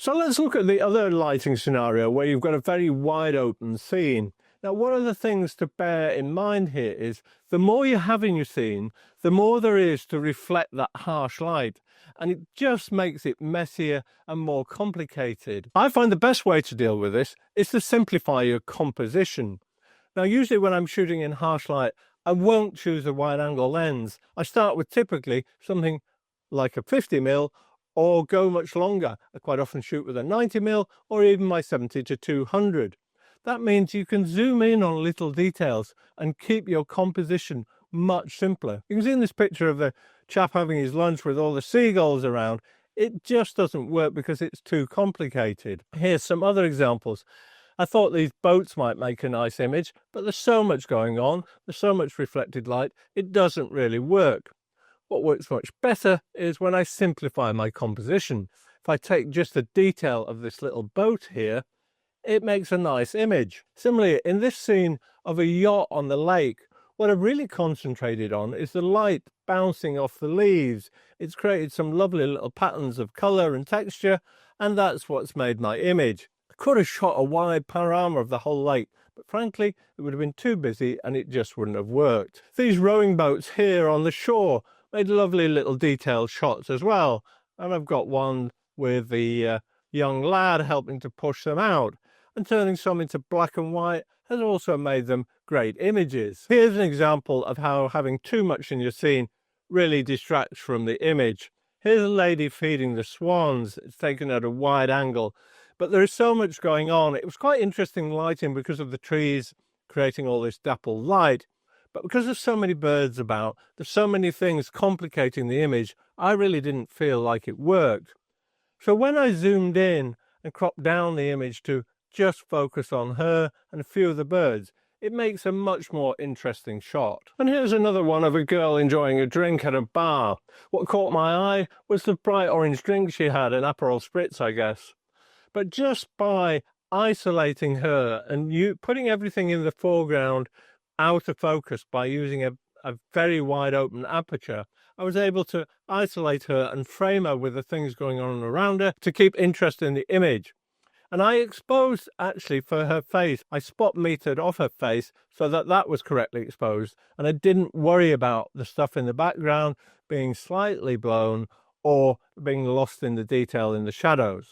So let's look at the other lighting scenario where you've got a very wide open scene. Now, one of the things to bear in mind here is the more you have in your scene, the more there is to reflect that harsh light, and it just makes it messier and more complicated. I find the best way to deal with this is to simplify your composition. Now, usually when I'm shooting in harsh light, I won't choose a wide angle lens. I start with typically something like a 50mm or go much longer. I quite often shoot with a 90mm or even my 70-200. That means you can zoom in on little details and keep your composition much simpler. You can see in this picture of the chap having his lunch with all the seagulls around. It just doesn't work because it's too complicated. Here's some other examples. I thought these boats might make a nice image, but there's so much going on, there's so much reflected light, it doesn't really work. What works much better is when I simplify my composition. If I take just the detail of this little boat here, it makes a nice image. Similarly, in this scene of a yacht on the lake, what I've really concentrated on is the light bouncing off the leaves. It's created some lovely little patterns of colour and texture, and that's what's made my image. I could have shot a wide panorama of the whole lake, but frankly, it would have been too busy and it just wouldn't have worked. These rowing boats here on the shore made lovely little detailed shots as well, and I've got one with the young lad helping to push them out, and turning some into black and white has also made them great images. Here's an example of how having too much in your scene really distracts from the image. Here's a lady feeding the swans. It's taken at a wide angle, but there is so much going on. It was quite interesting lighting because of the trees creating all this dappled light, but because there's so many birds about, there's so many things complicating the image, I really didn't feel like it worked. So when I zoomed in and cropped down the image to just focus on her and a few of the birds, it makes a much more interesting shot. And here's another one of a girl enjoying a drink at a bar. What caught my eye was the bright orange drink she had, an Aperol Spritz, I guess. But just by isolating her and putting everything in the foreground out of focus by using a very wide open aperture, I was able to isolate her and frame her with the things going on around her to keep interest in the image. And I exposed, actually, for her face, I spot metered off her face so that that was correctly exposed, and I didn't worry about the stuff in the background being slightly blown or being lost in the detail in the shadows.